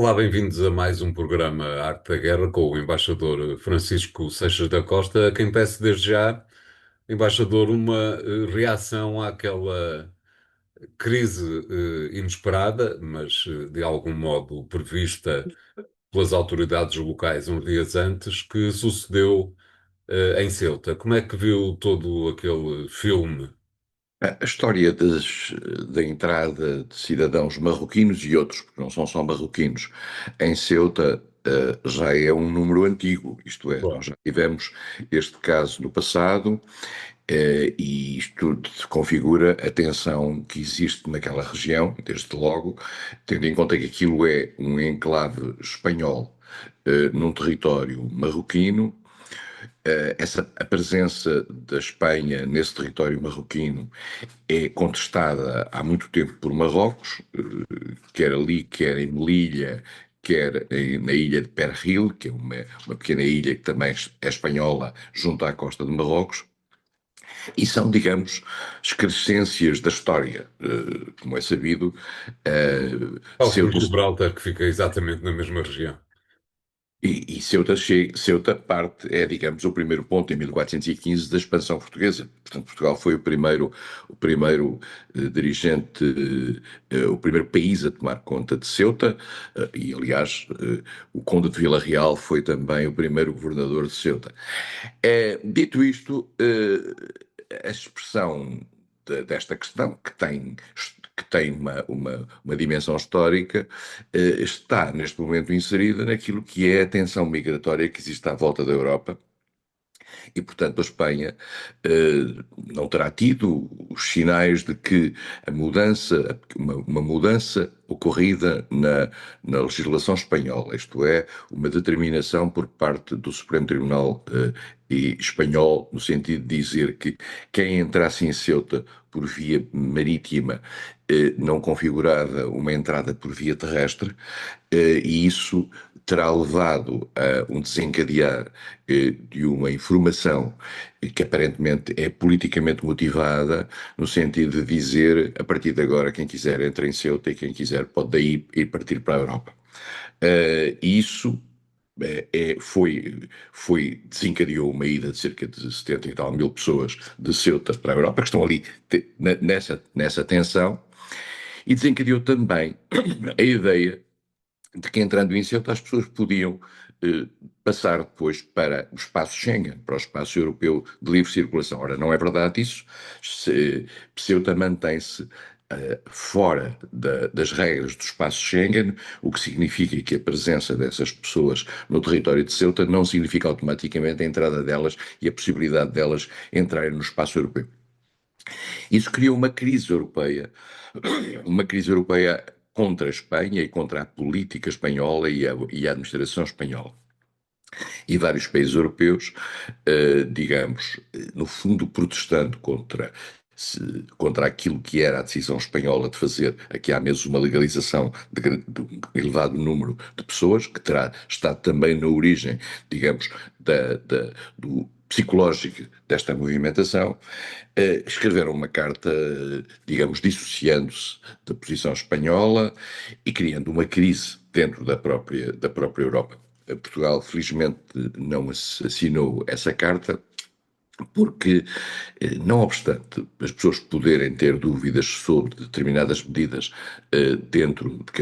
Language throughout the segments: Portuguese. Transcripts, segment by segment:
Olá, bem-vindos a mais um programa Arte da Guerra com o embaixador Francisco Seixas da Costa, a quem peço desde já, embaixador, uma reação àquela crise inesperada, mas de algum modo prevista pelas autoridades locais uns dias antes, que sucedeu em Ceuta. Como é que viu todo aquele filme? A história da entrada de cidadãos marroquinos e outros, porque não são só marroquinos, em Ceuta, já é um número antigo, isto é, Bom, nós já tivemos este caso no passado, e isto configura a tensão que existe naquela região, desde logo, tendo em conta que aquilo é um enclave espanhol, num território marroquino. A presença da Espanha nesse território marroquino é contestada há muito tempo por Marrocos, quer ali, quer em Melilla, na ilha de Perril, que é uma pequena ilha que também é espanhola, junto à costa de Marrocos, e são, digamos, excrescências da história. Como é sabido, tal como Ceuta. Gibraltar, que fica exatamente na mesma região. E Ceuta parte, digamos, o primeiro ponto em 1415 da expansão portuguesa. Portanto, Portugal foi o primeiro dirigente, o primeiro país a tomar conta de Ceuta, e, aliás, o Conde de Vila Real foi também o primeiro governador de Ceuta. Dito isto, a expressão desta questão, que tem uma dimensão histórica, está neste momento inserida naquilo que é a tensão migratória que existe à volta da Europa e, portanto, a Espanha não terá tido os sinais de que uma mudança ocorrida na legislação espanhola, isto é, uma determinação por parte do Supremo Tribunal e espanhol, no sentido de dizer que quem entrasse em Ceuta por via marítima não configurava uma entrada por via terrestre, e isso terá levado a um desencadear de uma informação que aparentemente é politicamente motivada, no sentido de dizer, a partir de agora, quem quiser entra em Ceuta e quem quiser pode daí ir partir para a Europa. E isso desencadeou uma ida de cerca de 70 e tal mil pessoas de Ceuta para a Europa, que estão ali nessa tensão, e desencadeou também a ideia de que entrando em Ceuta as pessoas podiam eh, passar depois para o espaço Schengen, para o espaço europeu de livre circulação. Ora, não é verdade isso. Ceuta mantém-se fora das regras do espaço Schengen, o que significa que a presença dessas pessoas no território de Ceuta não significa automaticamente a entrada delas e a possibilidade delas entrarem no espaço europeu. Isso criou uma crise europeia contra a Espanha e contra a política espanhola e a administração espanhola. E vários países europeus, digamos, no fundo protestando contra aquilo que era a decisão espanhola de fazer aqui há meses uma legalização de um elevado número de pessoas, que terá estado também na origem, digamos, do psicológico desta movimentação, escreveram uma carta, digamos, dissociando-se da posição espanhola e criando uma crise dentro da própria Europa. Portugal, felizmente, não assinou essa carta, porque, não obstante as pessoas poderem ter dúvidas sobre determinadas medidas dentro de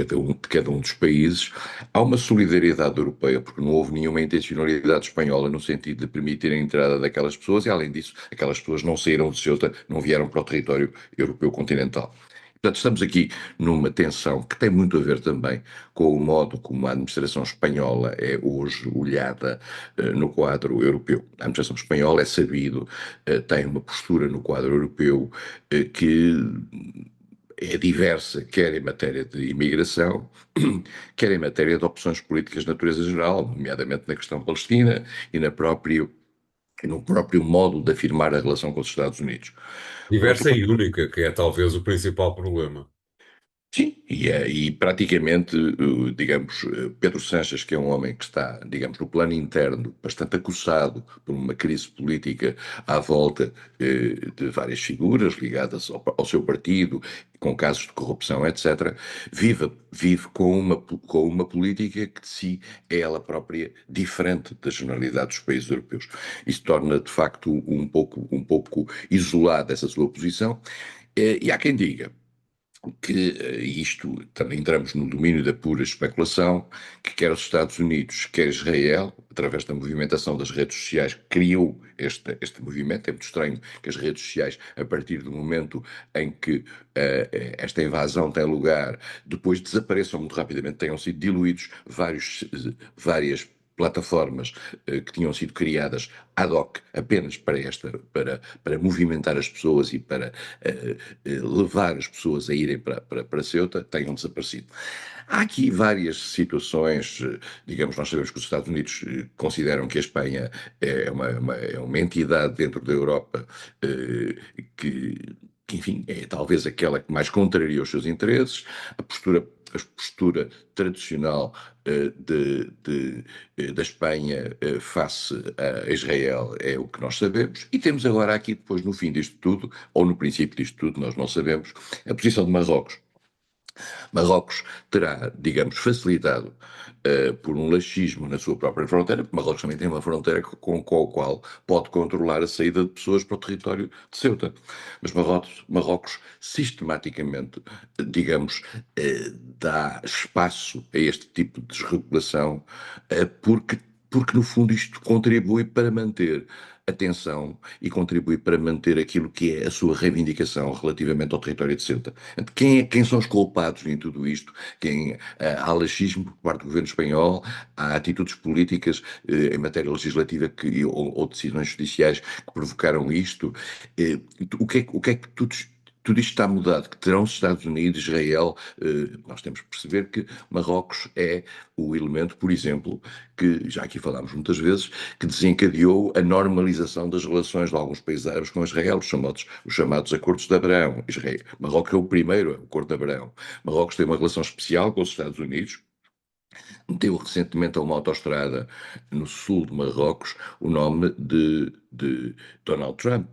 cada um dos países, há uma solidariedade europeia, porque não houve nenhuma intencionalidade espanhola no sentido de permitir a entrada daquelas pessoas, e além disso, aquelas pessoas não saíram de Ceuta, não vieram para o território europeu continental. Portanto, estamos aqui numa tensão que tem muito a ver também com o modo como a administração espanhola é hoje olhada no quadro europeu. A administração espanhola, é sabido, tem uma postura no quadro europeu que é diversa, quer em matéria de imigração, quer em matéria de opções políticas de natureza geral, nomeadamente na questão palestina e no próprio modo de afirmar a relação com os Estados Unidos. Por outro Diversa e única, que é talvez o principal problema. Sim, e praticamente, digamos, Pedro Sanches, que é um homem que está, digamos, no plano interno, bastante acossado por uma crise política à volta de várias figuras ligadas ao seu partido, com casos de corrupção, etc., vive com uma política que de si é ela própria diferente da generalidade dos países europeus. Isso torna, de facto, um pouco isolada essa sua posição. E há quem diga que isto também entramos no domínio da pura especulação, que quer os Estados Unidos, quer Israel, através da movimentação das redes sociais, criou este movimento. É muito estranho que as redes sociais, a partir do momento em que esta invasão tem lugar, depois desapareçam muito rapidamente, tenham sido diluídos várias plataformas que tinham sido criadas ad hoc apenas para movimentar as pessoas e para levar as pessoas a irem para Ceuta, tenham desaparecido. Há aqui várias situações, digamos, nós sabemos que os Estados Unidos consideram que a Espanha é uma entidade dentro da Europa que, enfim, é talvez aquela que mais contraria os seus interesses, a postura tradicional da Espanha face a Israel é o que nós sabemos, e temos agora aqui, depois, no fim disto tudo, ou no princípio disto tudo, nós não sabemos, a posição de Marrocos. Marrocos terá, digamos, facilitado por um laxismo na sua própria fronteira, porque Marrocos também tem uma fronteira com a qual pode controlar a saída de pessoas para o território de Ceuta. Mas Marrocos sistematicamente, digamos, dá espaço a este tipo de desregulação, porque no fundo isto contribui para manter a tensão e contribui para manter aquilo que é a sua reivindicação relativamente ao território de Ceuta. Quem são os culpados em tudo isto? Há laxismo por parte do governo espanhol, há atitudes políticas em matéria legislativa ou decisões judiciais que provocaram isto. O que é que tudo isto está mudado? Que terão os Estados Unidos, Israel, nós temos que perceber que Marrocos é o elemento, por exemplo, que já aqui falámos muitas vezes, que desencadeou a normalização das relações de alguns países árabes com Israel, os chamados Acordos de Abraão. Marrocos é o primeiro Acordo de Abraão. Marrocos tem uma relação especial com os Estados Unidos, deu recentemente a uma autoestrada no sul de Marrocos o nome de Donald Trump.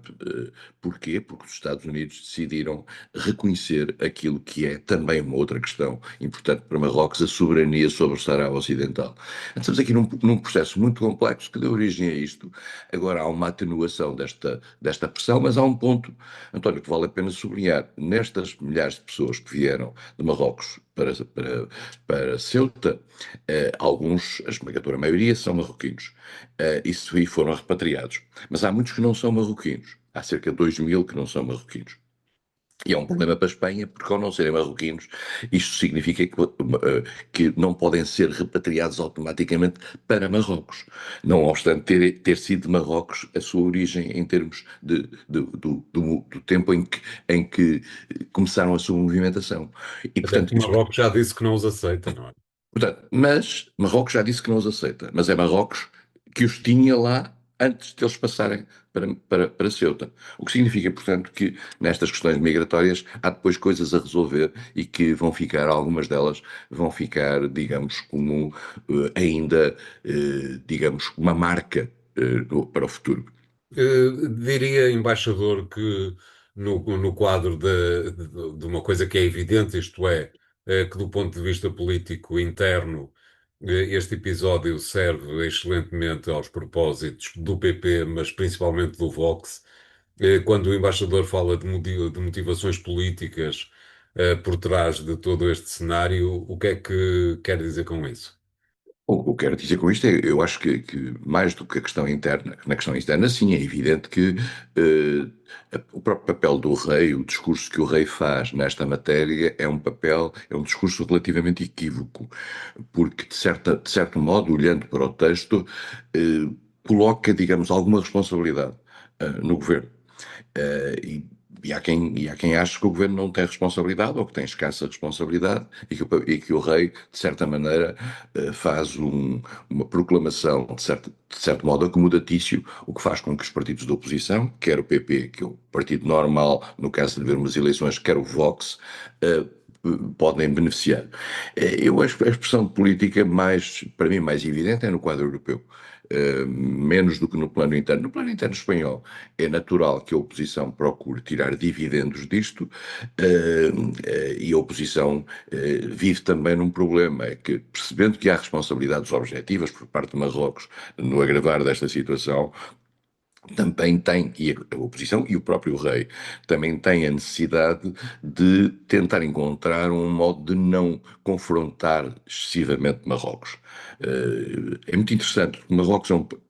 Porquê? Porque os Estados Unidos decidiram reconhecer aquilo que é também uma outra questão importante para Marrocos, a soberania sobre o Saara Ocidental. Então, estamos aqui num processo muito complexo que deu origem a isto. Agora há uma atenuação desta pressão, mas há um ponto, António, que vale a pena sublinhar. Nestas milhares de pessoas que vieram de Marrocos para Ceuta, alguns, a esmagadora maioria, são marroquinos. Isso aí foram repatriados. Mas há muitos que não são marroquinos. Há cerca de 2.000 que não são marroquinos. E é um problema para a Espanha, porque ao não serem marroquinos, isto significa que não podem ser repatriados automaticamente para Marrocos, não obstante ter sido de Marrocos a sua origem em termos do tempo em que começaram a sua movimentação. E, Até portanto, porque Marrocos já disse que não os aceita, não é? mas Marrocos já disse que não os aceita, mas é Marrocos que os tinha lá antes de eles passarem para Ceuta. O que significa, portanto, que nestas questões migratórias há depois coisas a resolver e que vão ficar, algumas delas vão ficar, digamos, como ainda, digamos, uma marca para o futuro. Diria, embaixador, que no quadro de uma coisa que é evidente, isto é, que do ponto de vista político interno, este episódio serve excelentemente aos propósitos do PP, mas principalmente do Vox. Quando o embaixador fala de motivações políticas, por trás de todo este cenário, o que é que quer dizer com isso? O que eu quero dizer com isto é, eu acho que mais do que a questão interna, na questão interna, sim, é evidente que o próprio papel do rei, o discurso que o rei faz nesta matéria é um discurso relativamente equívoco, porque de certo modo, olhando para o texto, coloca, digamos, alguma responsabilidade no governo. E há quem ache que o governo não tem responsabilidade ou que tem escassa responsabilidade e que o rei, de certa maneira, faz uma proclamação, de certo modo, acomodatício, o que faz com que os partidos da oposição, quer o PP, que é o partido normal, no caso de haver umas eleições, quer o Vox, podem beneficiar. Eu acho que a expressão política mais, para mim, mais evidente é no quadro europeu. Menos do que no plano interno. No plano interno espanhol é natural que a oposição procure tirar dividendos disto, e a oposição vive também num problema, é que percebendo que há responsabilidades objetivas por parte de Marrocos no agravar desta situação, também tem, e a oposição e o próprio rei, também têm a necessidade de tentar encontrar um modo de não confrontar excessivamente Marrocos. É muito interessante, porque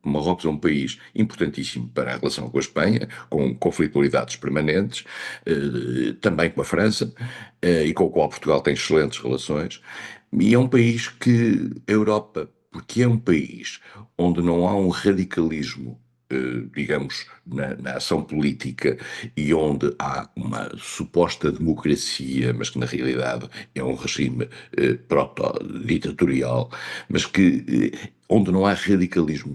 Marrocos é um país importantíssimo para a relação com a Espanha, com conflitualidades permanentes, também com a França, e com o qual Portugal tem excelentes relações, e é um país que a Europa, porque é um país onde não há um radicalismo digamos, na ação política e onde há uma suposta democracia, mas que na realidade é um regime proto-ditatorial, mas que onde não há radicalismo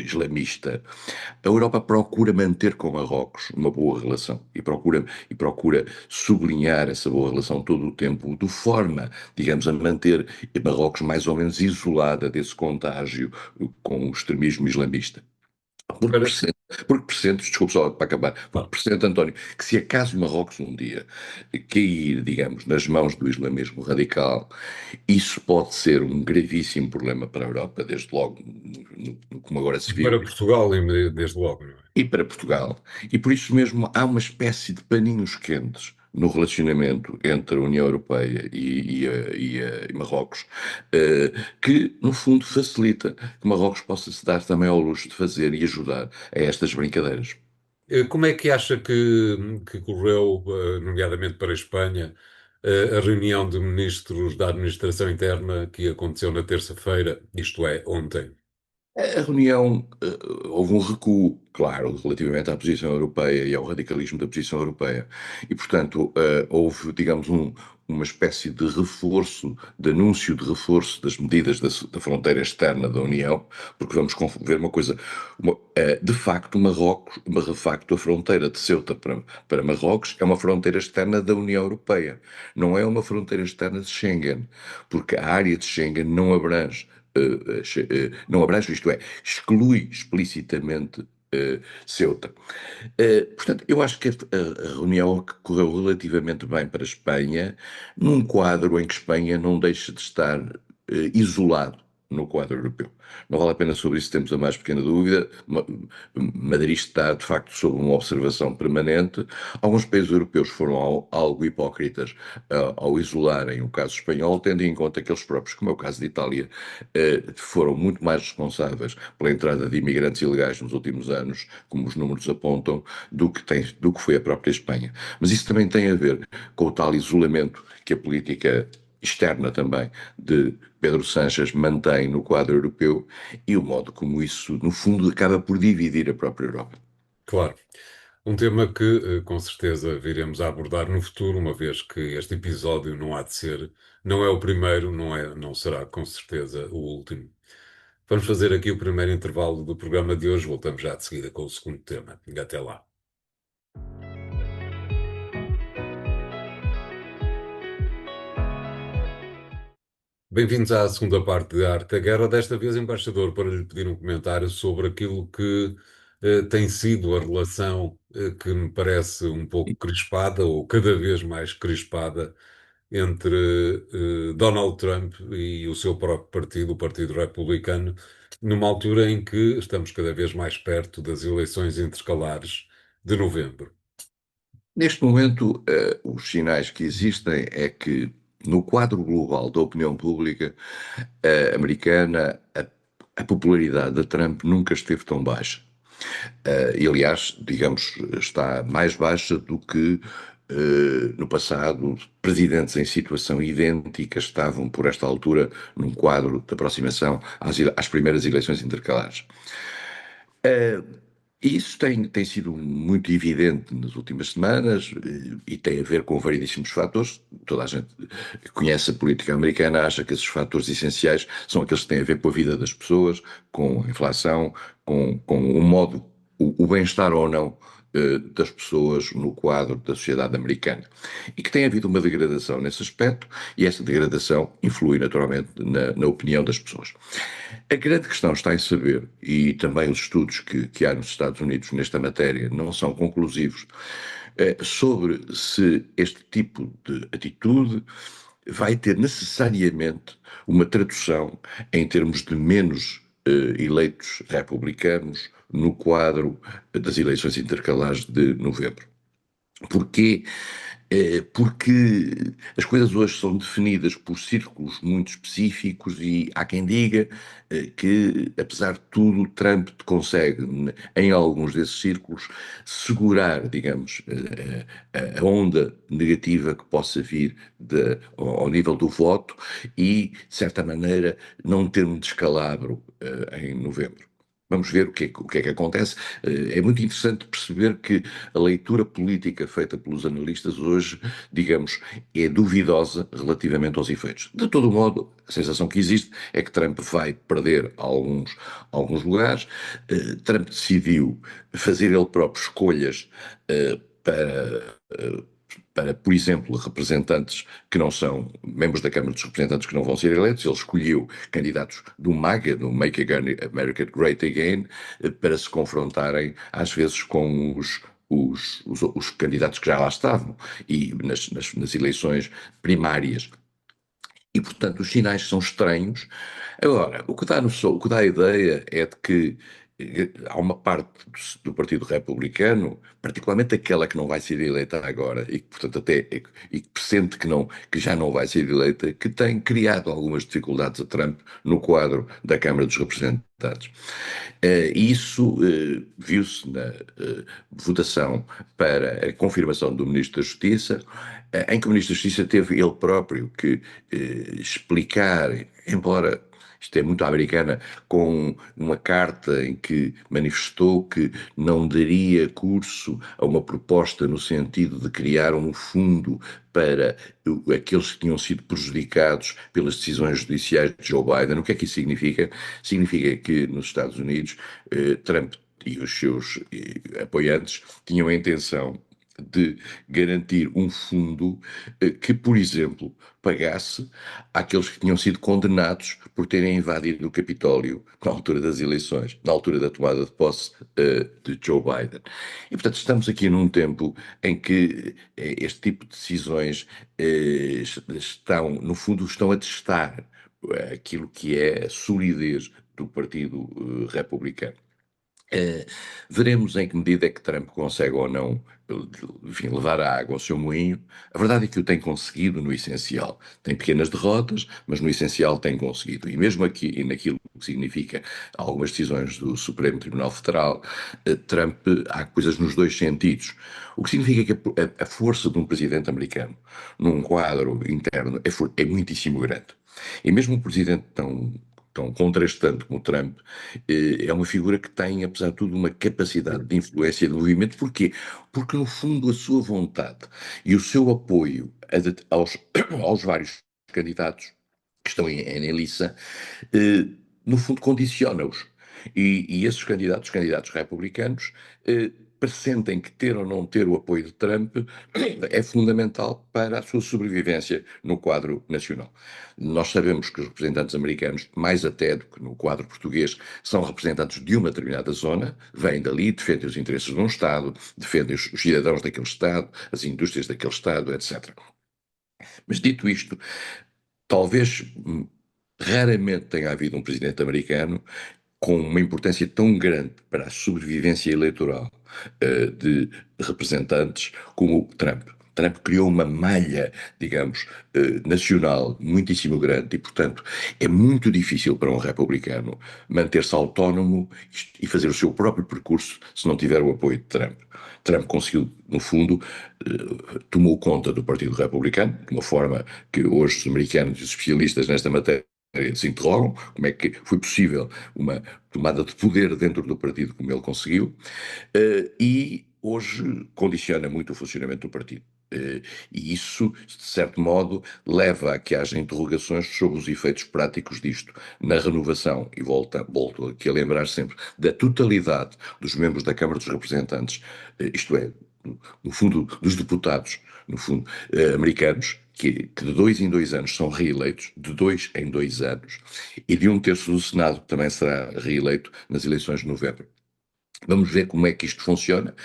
islamista, a Europa procura manter com Marrocos uma boa relação e procura sublinhar essa boa relação todo o tempo, de forma, digamos, a manter Marrocos mais ou menos isolada desse contágio com o extremismo islamista. Porque Para, percebe, porque percebe, desculpe só para acabar, porque claro. percebe, António, que se acaso Marrocos um dia cair, digamos, nas mãos do islamismo radical, isso pode ser um gravíssimo problema para a Europa, desde logo, como agora se viu, Para Portugal, desde logo, não é? e para Portugal. E por isso mesmo há uma espécie de paninhos quentes no relacionamento entre a União Europeia e Marrocos, que, no fundo, facilita que Marrocos possa se dar também ao luxo de fazer e ajudar a estas brincadeiras. Como é que acha que correu, nomeadamente para a Espanha, a reunião de ministros da Administração Interna que aconteceu na terça-feira, isto é, ontem? A reunião, houve um recuo, claro, relativamente à posição europeia e ao radicalismo da posição europeia. E, portanto, houve, digamos, uma espécie de reforço, de anúncio de reforço das medidas da fronteira externa da União, porque vamos ver uma coisa, de facto, Marrocos, de facto, a fronteira de Ceuta para Marrocos é uma fronteira externa da União Europeia, não é uma fronteira externa de Schengen, porque a área de Schengen não abrange não abrange, isto é, exclui explicitamente Ceuta. Portanto, eu acho que a reunião correu relativamente bem para a Espanha, num quadro em que Espanha não deixa de estar isolado no quadro europeu. Não vale a pena sobre isso termos a mais pequena dúvida. Madrid está, de facto, sob uma observação permanente. Alguns países europeus foram algo hipócritas ao isolarem o caso espanhol, tendo em conta que eles próprios, como é o caso de Itália, foram muito mais responsáveis pela entrada de imigrantes ilegais nos últimos anos, como os números apontam, do que foi a própria Espanha. Mas isso também tem a ver com o tal isolamento que a política externa também de Pedro Sánchez mantém no quadro europeu e o modo como isso, no fundo, acaba por dividir a própria Europa. Claro. Um tema que, com certeza, viremos a abordar no futuro, uma vez que este episódio não há de ser, não é o primeiro, não será com certeza o último. Vamos fazer aqui o primeiro intervalo do programa de hoje. Voltamos já de seguida com o segundo tema. Até lá. Bem-vindos à segunda parte da Arte da Guerra. Desta vez, embaixador, para lhe pedir um comentário sobre aquilo que tem sido a relação que me parece um pouco crispada, ou cada vez mais crispada, entre Donald Trump e o seu próprio partido, o Partido Republicano, numa altura em que estamos cada vez mais perto das eleições intercalares de novembro. Neste momento, os sinais que existem é que, no quadro global da opinião pública americana, a popularidade de Trump nunca esteve tão baixa. E, aliás, digamos, está mais baixa do que no passado. Presidentes em situação idêntica estavam, por esta altura, num quadro de aproximação às primeiras eleições intercalares. Isso tem sido muito evidente nas últimas semanas e tem a ver com variedíssimos fatores. Toda a gente conhece a política americana, acha que esses fatores essenciais são aqueles que têm a ver com a vida das pessoas, com a inflação, com o modo, o bem-estar ou não das pessoas no quadro da sociedade americana. E que tem havido uma degradação nesse aspecto, e essa degradação influi naturalmente na opinião das pessoas. A grande questão está em saber, e também os estudos que há nos Estados Unidos nesta matéria não são conclusivos, sobre se este tipo de atitude vai ter necessariamente uma tradução em termos de menos eleitos republicanos no quadro das eleições intercalares de novembro. Porquê? Porque as coisas hoje são definidas por círculos muito específicos e há quem diga que, apesar de tudo, Trump consegue, em alguns desses círculos, segurar, digamos, a onda negativa que possa vir ao nível do voto e, de certa maneira, não ter um descalabro em novembro. Vamos ver o que é que acontece. É muito interessante perceber que a leitura política feita pelos analistas hoje, digamos, é duvidosa relativamente aos efeitos. De todo modo, a sensação que existe é que Trump vai perder alguns lugares. Trump decidiu fazer ele próprio escolhas para, por exemplo, representantes que não são membros da Câmara dos Representantes que não vão ser eleitos. Ele escolheu candidatos do MAGA, do Make America Great Again, para se confrontarem, às vezes, com os candidatos que já lá estavam, e nas eleições primárias. E, portanto, os sinais são estranhos. Agora, o que dá a ideia é de que há uma parte do Partido Republicano, particularmente aquela que não vai ser eleita agora, e que, portanto, e que pressente que já não vai ser eleita, que tem criado algumas dificuldades a Trump no quadro da Câmara dos Representantes. Isso viu-se na votação para a confirmação do Ministro da Justiça, em que o Ministro da Justiça teve ele próprio que explicar, embora isto é muito americana, com uma carta em que manifestou que não daria curso a uma proposta no sentido de criar um fundo para aqueles que tinham sido prejudicados pelas decisões judiciais de Joe Biden. O que é que isso significa? Significa que nos Estados Unidos Trump e os seus apoiantes tinham a intenção de garantir um fundo que, por exemplo, pagasse àqueles que tinham sido condenados por terem invadido o Capitólio na altura das eleições, na altura da tomada de posse de Joe Biden. E, portanto, estamos aqui num tempo em que este tipo de decisões estão, no fundo, estão a testar aquilo que é a solidez do Partido Republicano. Veremos em que medida é que Trump consegue ou não, enfim, levar a água ao seu moinho. A verdade é que o tem conseguido no essencial. Tem pequenas derrotas, mas no essencial tem conseguido. E mesmo aqui, e naquilo que significa algumas decisões do Supremo Tribunal Federal, Trump, há coisas nos dois sentidos. O que significa que a força de um presidente americano num quadro interno é muitíssimo grande. E mesmo um presidente tão contrastante como Trump, é uma figura que tem, apesar de tudo, uma capacidade de influência e de movimento. Porquê? Porque, no fundo, a sua vontade e o seu apoio aos vários candidatos que estão em liça, eh, no fundo, condiciona-os. E esses candidatos republicanos, pressentem que ter ou não ter o apoio de Trump é fundamental para a sua sobrevivência no quadro nacional. Nós sabemos que os representantes americanos, mais até do que no quadro português, são representantes de uma determinada zona, vêm dali, defendem os interesses de um Estado, defendem os cidadãos daquele Estado, as indústrias daquele Estado, etc. Mas dito isto, talvez raramente tenha havido um presidente americano com uma importância tão grande para a sobrevivência eleitoral de representantes como o Trump. Trump criou uma malha, digamos, nacional muitíssimo grande e, portanto, é muito difícil para um republicano manter-se autónomo e fazer o seu próprio percurso se não tiver o apoio de Trump. Trump conseguiu, no fundo, tomou conta do Partido Republicano, de uma forma que hoje os americanos e os especialistas nesta matéria se interrogam como é que foi possível uma tomada de poder dentro do partido como ele conseguiu, e hoje condiciona muito o funcionamento do partido. E isso, de certo modo, leva a que haja interrogações sobre os efeitos práticos disto na renovação, e volto aqui a lembrar sempre, da totalidade dos membros da Câmara dos Representantes, isto é, no fundo, dos deputados, no fundo, americanos, que de 2 em 2 anos são reeleitos, de 2 em 2 anos, e de 1/3 do Senado, que também será reeleito nas eleições de novembro. Vamos ver como é que isto funciona.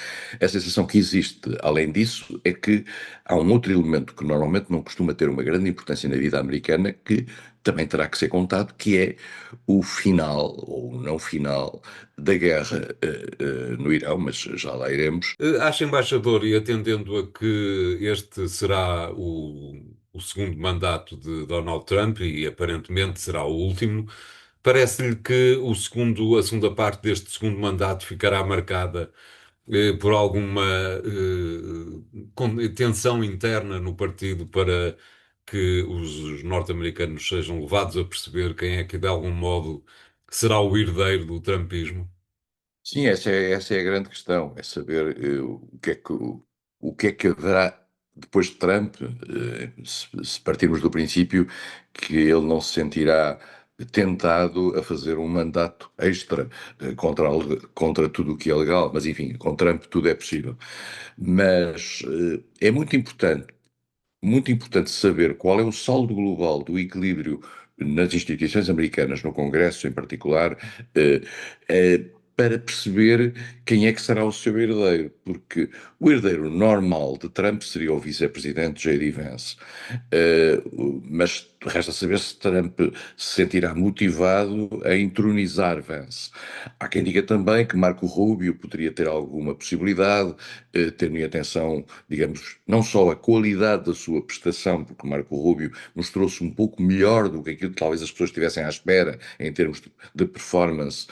A sensação que existe, além disso, é que há um outro elemento que normalmente não costuma ter uma grande importância na vida americana, que também terá que ser contado, que é o final, ou não final, da guerra no Irão, mas já lá iremos. Acho, embaixador, e atendendo a que este será o segundo mandato de Donald Trump e aparentemente será o último, parece-lhe que a segunda parte deste segundo mandato ficará marcada por alguma tensão interna no partido para que os norte-americanos sejam levados a perceber quem é que, de algum modo, será o herdeiro do trumpismo? Sim, essa é a grande questão, é saber o que é que haverá depois de Trump, se partirmos do princípio que ele não se sentirá tentado a fazer um mandato extra contra tudo o que é legal, mas enfim, com Trump tudo é possível. Mas é muito importante saber qual é o saldo global do equilíbrio nas instituições americanas, no Congresso em particular, eh, eh, para perceber quem é que será o seu herdeiro, porque o herdeiro normal de Trump seria o vice-presidente J.D. Vance. Mas resta saber se Trump se sentirá motivado a entronizar Vance. Há quem diga também que Marco Rubio poderia ter alguma possibilidade, tendo em atenção, digamos, não só a qualidade da sua prestação, porque Marco Rubio mostrou-se um pouco melhor do que aquilo que talvez as pessoas estivessem à espera em termos de performance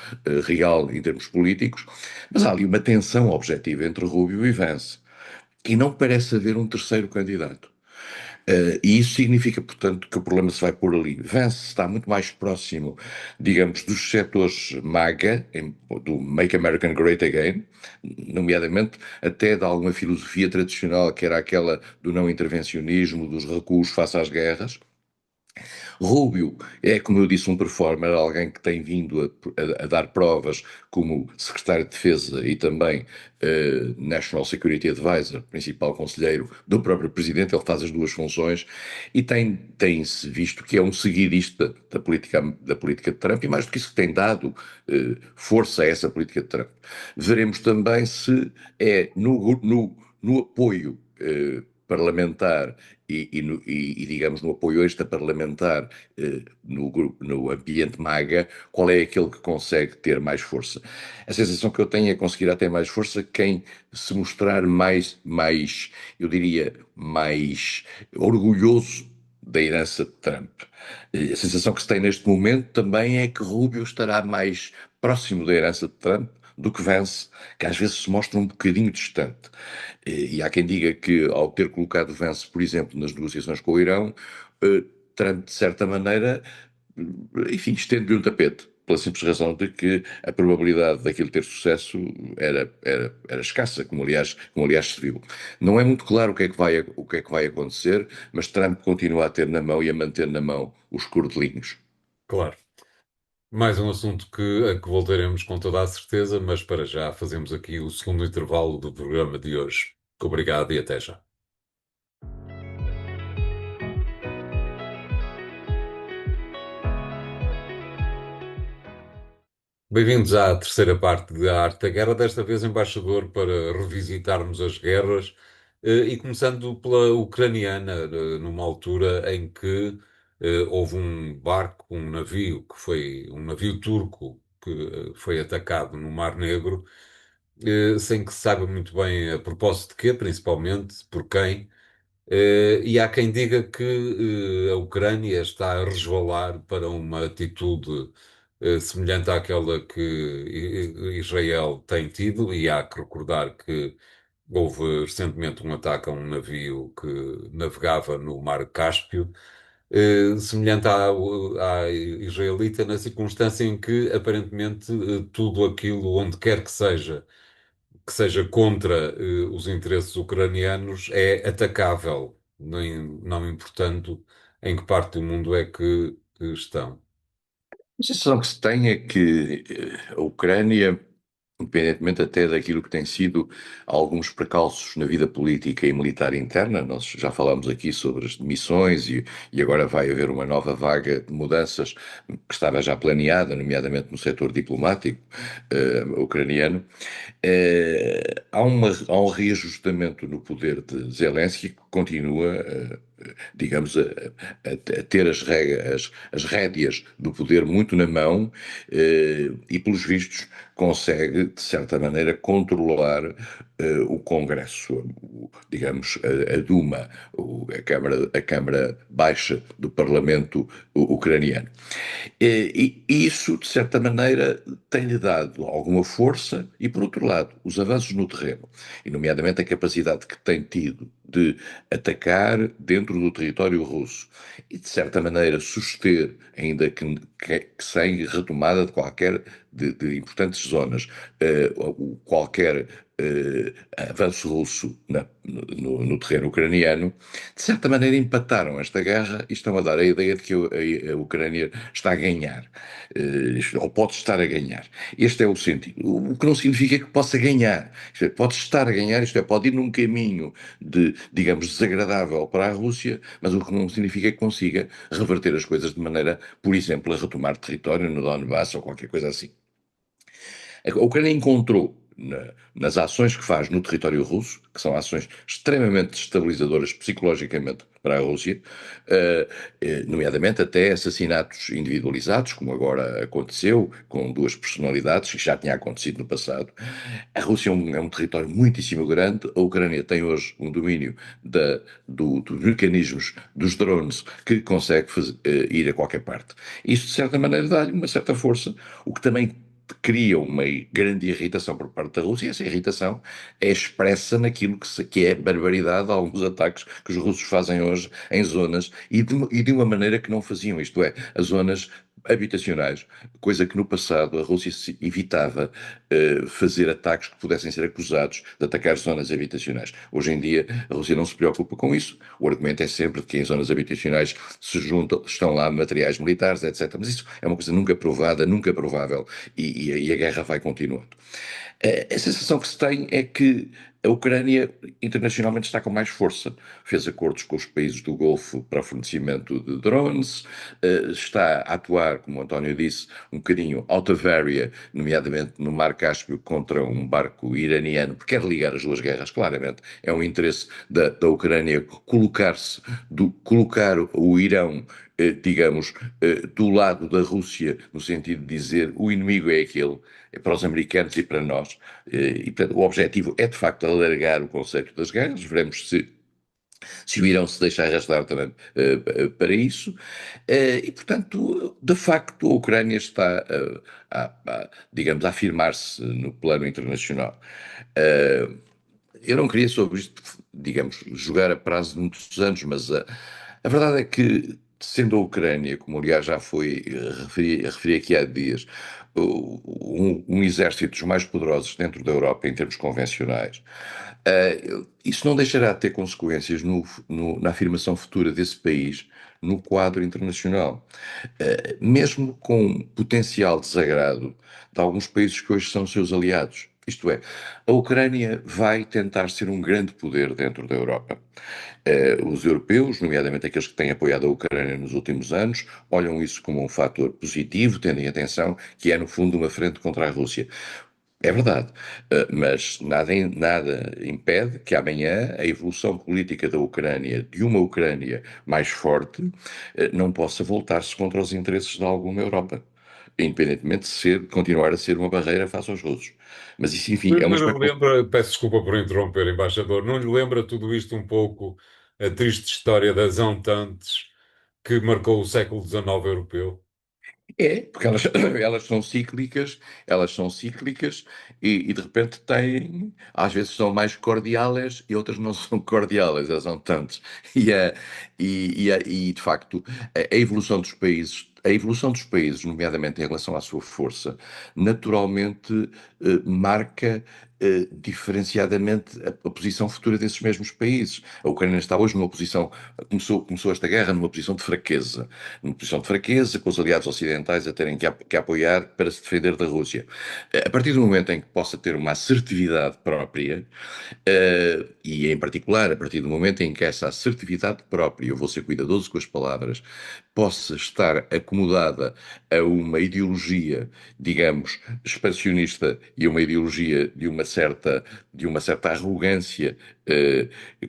real, em termos políticos, mas há ali uma tensão objetiva entre Rubio e Vance, e não parece haver um terceiro candidato. E isso significa, portanto, que o problema se vai pôr ali. Vance está muito mais próximo, digamos, dos setores MAGA, do Make American Great Again, nomeadamente até de alguma filosofia tradicional, que era aquela do não intervencionismo, dos recuos face às guerras. Rubio é, como eu disse, um performer, alguém que tem vindo a dar provas como secretário de Defesa e também National Security Advisor, principal conselheiro do próprio presidente. Ele faz as duas funções e tem-se visto que é um seguidista da política de Trump, e mais do que isso, tem dado força a essa política de Trump. Veremos também se é no apoio parlamentar digamos, no apoio extra-parlamentar no ambiente MAGA, qual é aquele que consegue ter mais força. A sensação que eu tenho é que conseguirá ter mais força quem se mostrar mais, eu diria, mais orgulhoso da herança de Trump. A sensação que se tem neste momento também é que Rubio estará mais próximo da herança de Trump do que Vance, que às vezes se mostra um bocadinho distante. E há quem diga que, ao ter colocado Vance, por exemplo, nas negociações com o Irão, Trump, de certa maneira, enfim, estende-lhe um tapete, pela simples razão de que a probabilidade daquilo ter sucesso era escassa, como aliás se viu. Não é muito claro o que é que vai acontecer, mas Trump continua a ter na mão e a manter na mão os cordelinhos. Claro. Mais um assunto a que voltaremos com toda a certeza, mas para já fazemos aqui o segundo intervalo do programa de hoje. Obrigado e até já. Bem-vindos à terceira parte da Arte da Guerra, desta vez, embaixador, para revisitarmos as guerras, e começando pela ucraniana, numa altura em que houve um barco, um navio, que foi um navio turco, que foi atacado no Mar Negro, sem que se saiba muito bem a propósito de quê, principalmente, por quem. E há quem diga que a Ucrânia está a resvalar para uma atitude semelhante àquela que Israel tem tido, e há que recordar que houve recentemente um ataque a um navio que navegava no Mar Cáspio, semelhante à israelita, na circunstância em que aparentemente tudo aquilo, onde quer que seja que seja contra os interesses ucranianos é atacável, não importando em que parte do mundo é que estão. A sensação que se tem é que a Ucrânia, independentemente até daquilo que tem sido alguns precalços na vida política e militar interna, nós já falámos aqui sobre as demissões e agora vai haver uma nova vaga de mudanças que estava já planeada, nomeadamente no setor diplomático ucraniano. Há um reajustamento no poder de Zelensky que continua, digamos, a ter as rédeas do poder muito na mão e, pelos vistos, consegue, de certa maneira, controlar o Congresso, digamos, a Duma, a Câmara Baixa do Parlamento ucraniano. E isso, de certa maneira, tem-lhe dado alguma força e, por outro lado, os avanços no terreno, e nomeadamente a capacidade que tem tido de atacar dentro do território russo e, de certa maneira, suster, ainda que sem retomada de qualquer de importantes zonas, qualquer avanço russo no terreno ucraniano, de certa maneira empataram esta guerra e estão a dar a ideia de que a Ucrânia está a ganhar, ou pode estar a ganhar. Este é o sentido. O que não significa que possa ganhar. Isto é, pode estar a ganhar, isto é, pode ir num caminho digamos, desagradável para a Rússia, mas o que não significa que consiga reverter as coisas de maneira, por exemplo, a retomar território no Donbass ou qualquer coisa assim. A Ucrânia encontrou nas ações que faz no território russo, que são ações extremamente destabilizadoras psicologicamente para a Rússia, nomeadamente até assassinatos individualizados, como agora aconteceu com duas personalidades, que já tinha acontecido no passado. A Rússia é um território muitíssimo grande, a Ucrânia tem hoje um domínio dos mecanismos dos drones que consegue ir a qualquer parte. Isso, de certa maneira, dá-lhe uma certa força, o que também cria uma grande irritação por parte da Rússia, e essa irritação é expressa naquilo que é barbaridade, alguns ataques que os russos fazem hoje em zonas e de uma maneira que não faziam, isto é, as zonas habitacionais, coisa que no passado a Rússia se evitava fazer ataques que pudessem ser acusados de atacar zonas habitacionais. Hoje em dia a Rússia não se preocupa com isso, o argumento é sempre de que em zonas habitacionais se juntam, estão lá materiais militares, etc. Mas isso é uma coisa nunca provada, nunca provável, e a guerra vai continuando. A sensação que se tem é que a Ucrânia internacionalmente está com mais força. Fez acordos com os países do Golfo para o fornecimento de drones, está a atuar, como o António disse, um bocadinho out of area, nomeadamente no Mar Cáspio, contra um barco iraniano, porque quer ligar as duas guerras, claramente. É um interesse da Ucrânia colocar o Irão digamos, do lado da Rússia, no sentido de dizer o inimigo é aquele, para os americanos e para nós. E, portanto, o objetivo é, de facto, alargar o conceito das guerras. Veremos se o Irão se deixa arrastar também para isso. E, portanto, de facto, a Ucrânia está, digamos, a afirmar-se no plano internacional. Uh, eu não queria sobre isto, digamos, jogar a prazo de muitos anos, mas a verdade é que, sendo a Ucrânia, como aliás já foi referi aqui há dias, um exército dos mais poderosos dentro da Europa em termos convencionais, isso não deixará de ter consequências na afirmação futura desse país no quadro internacional. Mesmo com potencial desagrado de alguns países que hoje são seus aliados. Isto é, a Ucrânia vai tentar ser um grande poder dentro da Europa. Os europeus, nomeadamente aqueles que têm apoiado a Ucrânia nos últimos anos, olham isso como um fator positivo, tendo em atenção que é, no fundo, uma frente contra a Rússia. É verdade, mas nada impede que amanhã a evolução política da Ucrânia, de uma Ucrânia mais forte, não possa voltar-se contra os interesses de alguma Europa, independentemente continuar a ser uma barreira face aos russos. Mas isso, enfim, é uma Não lhe especulação. lembra, peço desculpa por interromper, embaixador, não lhe lembra tudo isto um pouco a triste história das Ententes que marcou o século XIX europeu? É, porque elas, elas são cíclicas e de repente têm, às vezes são mais cordiais e outras não são cordiais, elas são tantas. E, de facto, a evolução dos países a evolução dos países, nomeadamente em relação à sua força, naturalmente marca diferenciadamente a posição futura desses mesmos países. A Ucrânia está hoje numa posição, começou esta guerra numa posição de fraqueza, com os aliados ocidentais a terem que apoiar para se defender da Rússia. A partir do momento em que possa ter uma assertividade própria, e em particular a partir do momento em que essa assertividade própria, eu vou ser cuidadoso com as palavras, possa estar acomodada a uma ideologia, digamos, expansionista e uma ideologia de uma certa arrogância,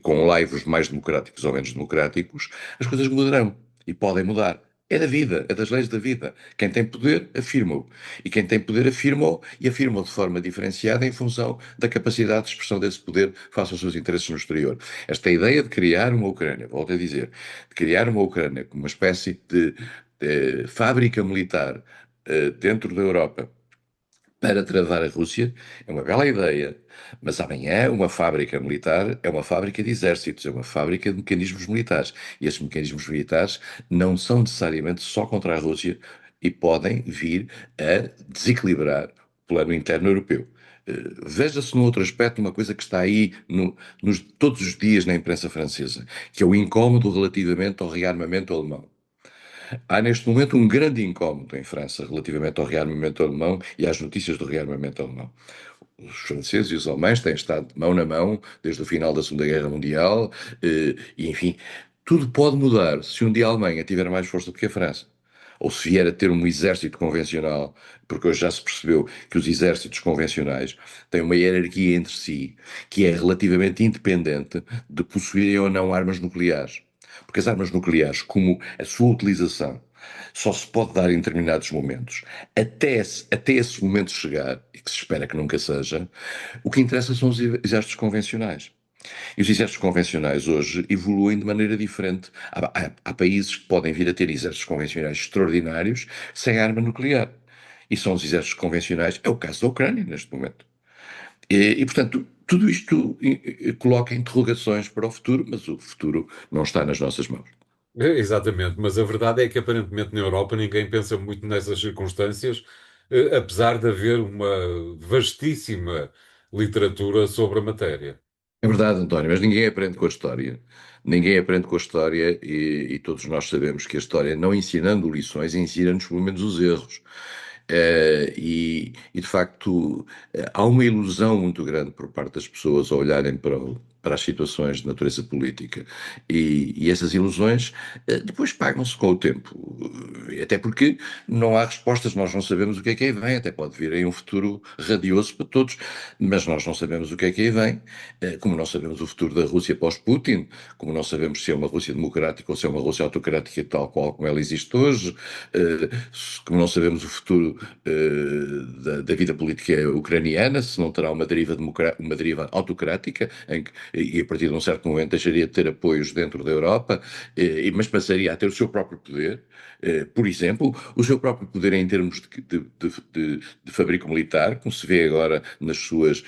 com laivos mais democráticos ou menos democráticos, as coisas mudarão e podem mudar. É da vida, é das leis da vida. Quem tem poder, afirma-o. E quem tem poder, afirma-o e afirma-o de forma diferenciada em função da capacidade de expressão desse poder face aos seus interesses no exterior. Esta ideia de criar uma Ucrânia, volto a dizer, de criar uma Ucrânia como uma espécie de fábrica militar dentro da Europa para travar a Rússia é uma bela ideia, mas amanhã uma fábrica militar é uma fábrica de exércitos, é uma fábrica de mecanismos militares. E esses mecanismos militares não são necessariamente só contra a Rússia e podem vir a desequilibrar o plano interno europeu. Veja-se num outro aspecto uma coisa que está aí todos os dias na imprensa francesa, que é o incómodo relativamente ao rearmamento alemão. Há neste momento um grande incómodo em França relativamente ao rearmamento alemão e às notícias do rearmamento alemão. Os franceses e os alemães têm estado de mão na mão desde o final da Segunda Guerra Mundial, e enfim, tudo pode mudar se um dia a Alemanha tiver mais força do que a França. Ou se vier a ter um exército convencional, porque hoje já se percebeu que os exércitos convencionais têm uma hierarquia entre si que é relativamente independente de possuírem ou não armas nucleares. Porque as armas nucleares, como a sua utilização, só se pode dar em determinados momentos. Até esse momento chegar, e que se espera que nunca seja, o que interessa são os exércitos convencionais. E os exércitos convencionais hoje evoluem de maneira diferente. Há países que podem vir a ter exércitos convencionais extraordinários sem arma nuclear. E são os exércitos convencionais, é o caso da Ucrânia neste momento. Portanto, tudo isto coloca interrogações para o futuro, mas o futuro não está nas nossas mãos. Exatamente, mas a verdade é que aparentemente na Europa ninguém pensa muito nessas circunstâncias, apesar de haver uma vastíssima literatura sobre a matéria. É verdade, António, mas ninguém aprende com a história. Ninguém aprende com a história e todos nós sabemos que a história, não ensinando lições, ensina-nos pelo menos os erros. De facto, há uma ilusão muito grande por parte das pessoas a olharem para as situações de natureza política. E essas ilusões depois pagam-se com o tempo. Até porque não há respostas, nós não sabemos o que é que aí vem. Até pode vir aí um futuro radioso para todos, mas nós não sabemos o que é que aí vem. Como não sabemos o futuro da Rússia pós-Putin, como não sabemos se é uma Rússia democrática ou se é uma Rússia autocrática tal qual como ela existe hoje, como não sabemos o futuro da vida política ucraniana, se não terá uma deriva autocrática, e a partir de um certo momento deixaria de ter apoios dentro da Europa, mas passaria a ter o seu próprio poder. Por exemplo, o seu próprio poder em termos de fabrico militar, como se vê agora nas suas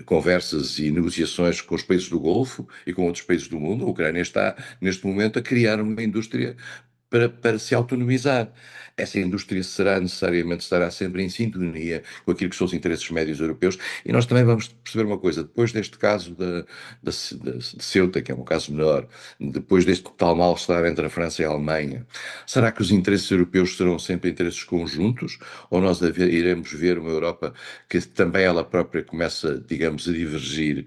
conversas e negociações com os países do Golfo e com outros países do mundo. A Ucrânia está, neste momento, a criar uma indústria para se autonomizar. Essa indústria estará sempre em sintonia com aquilo que são os interesses médios europeus. E nós também vamos perceber uma coisa: depois deste caso de Ceuta, que é um caso menor, depois deste tal mal-estar entre a França e a Alemanha, será que os interesses europeus serão sempre interesses conjuntos? Ou nós iremos ver uma Europa que também ela própria começa, digamos, a divergir?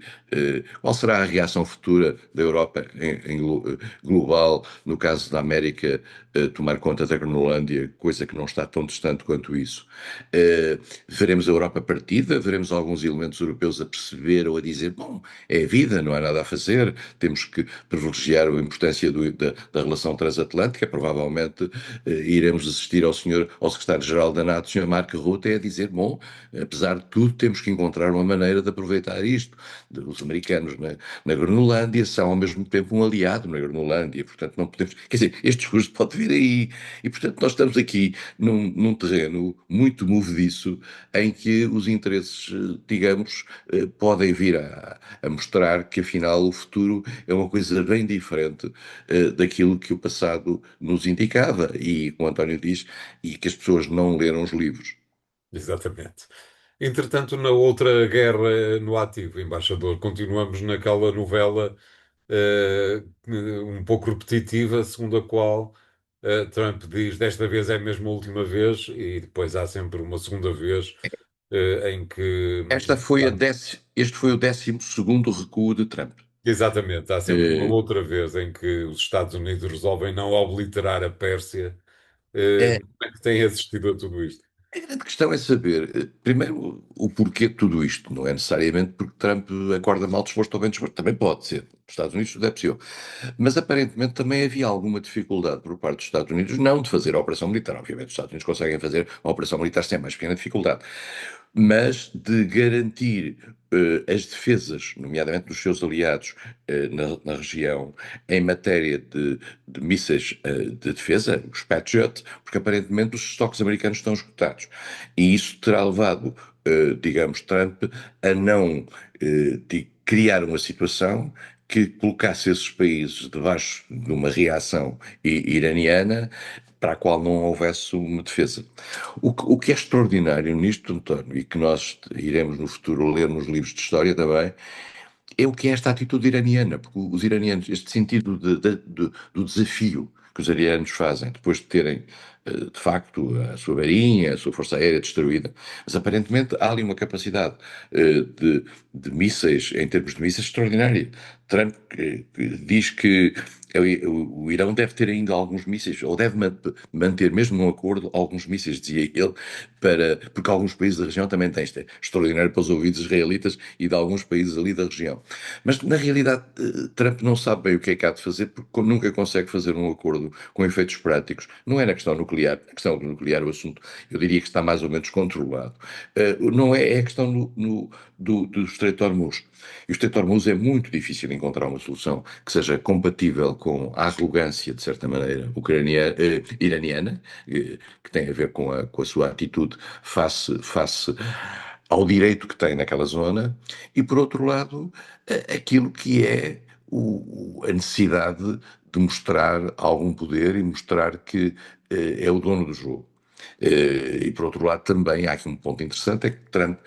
Qual será a reação futura da Europa global, no caso da América, tomar conta da Groenlândia, coisa que não está tão distante quanto isso? Veremos a Europa partida, veremos alguns elementos europeus a perceber ou a dizer, bom, é a vida, não há nada a fazer, temos que privilegiar a importância da relação transatlântica, provavelmente iremos assistir ao secretário-geral da NATO, Sr. Mark Rutte, a dizer, bom, apesar de tudo, temos que encontrar uma maneira de aproveitar isto. Os americanos na Groenlândia são ao mesmo tempo um aliado na Groenlândia, portanto não podemos, quer dizer, este discurso pode vir aí. E, portanto, nós estamos aqui num terreno muito movediço em que os interesses, digamos, podem vir a mostrar que, afinal, o futuro é uma coisa bem diferente, daquilo que o passado nos indicava. E, como o António diz, e que as pessoas não leram os livros. Exatamente. Entretanto, na outra guerra no ativo, embaixador, continuamos naquela novela um pouco repetitiva, segundo a qual Trump diz desta vez é mesmo a última vez, e depois há sempre uma segunda vez em que. Este foi o 12º recuo de Trump. Exatamente, há sempre uma Eh, outra vez em que os Estados Unidos resolvem não obliterar a Pérsia. é, Como é que tem assistido a tudo isto? A grande questão é saber, primeiro, o porquê de tudo isto. Não é necessariamente porque Trump acorda mal disposto ou bem disposto. Também pode ser. Nos Estados Unidos tudo é possível. Mas aparentemente também havia alguma dificuldade por parte dos Estados Unidos, não de fazer a operação militar. Obviamente, os Estados Unidos conseguem fazer a operação militar sem mais pequena dificuldade, mas de garantir as defesas, nomeadamente dos seus aliados na região, em matéria de mísseis de defesa, os Patriot, porque aparentemente os estoques americanos estão esgotados. E isso terá levado, digamos, Trump a não criar uma situação que colocasse esses países debaixo de uma reação iraniana para a qual não houvesse uma defesa. O que é extraordinário nisto, António, e que nós iremos no futuro ler nos livros de história também, é o que é esta atitude iraniana, porque os iranianos, este sentido do desafio que os iranianos fazem, depois de terem, de facto, a sua marinha, a sua força aérea destruída, mas aparentemente há ali uma capacidade de mísseis, em termos de mísseis, extraordinária. Trump que diz que o Irão deve ter ainda alguns mísseis, ou deve manter, mesmo num acordo, alguns mísseis, dizia ele, porque alguns países da região também têm. Isto é extraordinário para os ouvidos israelitas e de alguns países ali da região. Mas, na realidade, Trump não sabe bem o que é que há de fazer, porque nunca consegue fazer um acordo com efeitos práticos. Não é na questão nuclear. Na questão nuclear, o assunto, eu diria que está mais ou menos controlado. Não é, é a questão do Estreito de Hormuz. E o Estreito de Hormuz é muito difícil encontrar uma solução que seja compatível com a arrogância, de certa maneira, iraniana, que tem a ver com a sua atitude face ao direito que tem naquela zona, e por outro lado, aquilo que é a necessidade de mostrar algum poder e mostrar que é o dono do jogo. E por outro lado, também há aqui um ponto interessante: é que Trump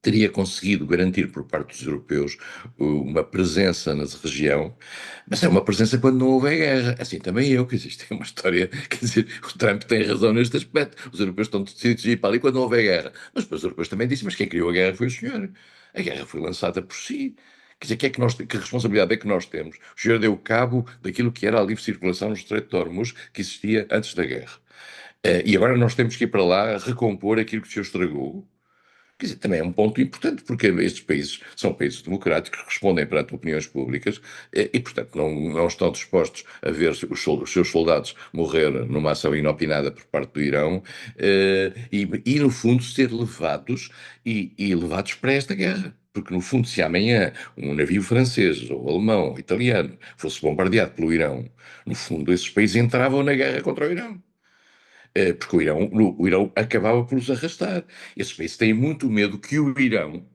teria conseguido garantir por parte dos europeus uma presença na região, mas é uma presença quando não houve guerra. Assim também eu, que existe uma história, quer dizer, o Trump tem razão neste aspecto. Os europeus estão decididos a ir para ali quando não houve guerra. Mas depois os europeus também disseram, mas quem criou a guerra foi o senhor. A guerra foi lançada por si. Quer dizer, que responsabilidade é que nós temos? O senhor deu cabo daquilo que era a livre circulação no Estreito de Hormuz, que existia antes da guerra. E agora nós temos que ir para lá recompor aquilo que o senhor estragou. Quer dizer, também é um ponto importante, porque estes países são países democráticos, que respondem perante opiniões públicas e, portanto, não estão dispostos a ver os seus soldados morrer numa ação inopinada por parte do Irão no fundo, ser levados e levados para esta guerra. Porque, no fundo, se amanhã um navio francês, ou alemão, ou italiano, fosse bombardeado pelo Irão, no fundo, esses países entravam na guerra contra o Irão. Porque o Irão acabava por os arrastar. Esses países têm muito medo que o Irão,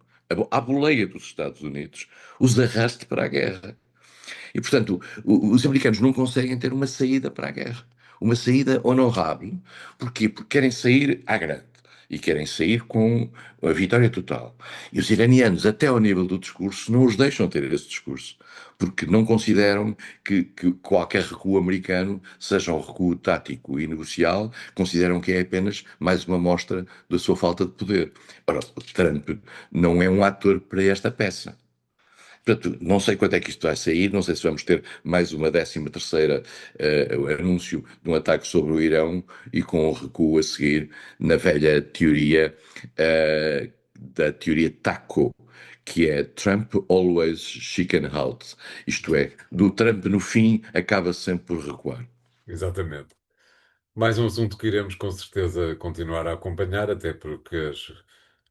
à boleia dos Estados Unidos, os arraste para a guerra. E, portanto, os americanos não conseguem ter uma saída para a guerra. Uma saída honorável. Porquê? Porque querem sair à grande. E querem sair com a vitória total. E os iranianos, até ao nível do discurso, não os deixam ter esse discurso. Porque não consideram que qualquer recuo americano seja um recuo tático e negocial, consideram que é apenas mais uma mostra da sua falta de poder. Ora, Trump não é um ator para esta peça. Portanto, não sei quando é que isto vai sair, não sei se vamos ter mais uma 13ª anúncio de um ataque sobre o Irão e com o recuo a seguir na velha teoria da teoria TACO, que é Trump always chicken out. Isto é, do Trump no fim acaba sempre por recuar. Exatamente. Mais um assunto que iremos com certeza continuar a acompanhar, até porque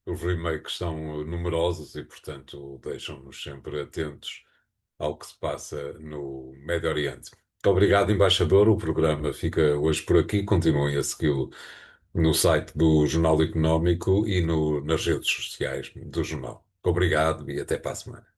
os remakes são numerosos e, portanto, deixam-nos sempre atentos ao que se passa no Médio Oriente. Obrigado, embaixador. O programa fica hoje por aqui. Continuem a segui-lo no site do Jornal Económico e nas redes sociais do jornal. Obrigado e até para a semana.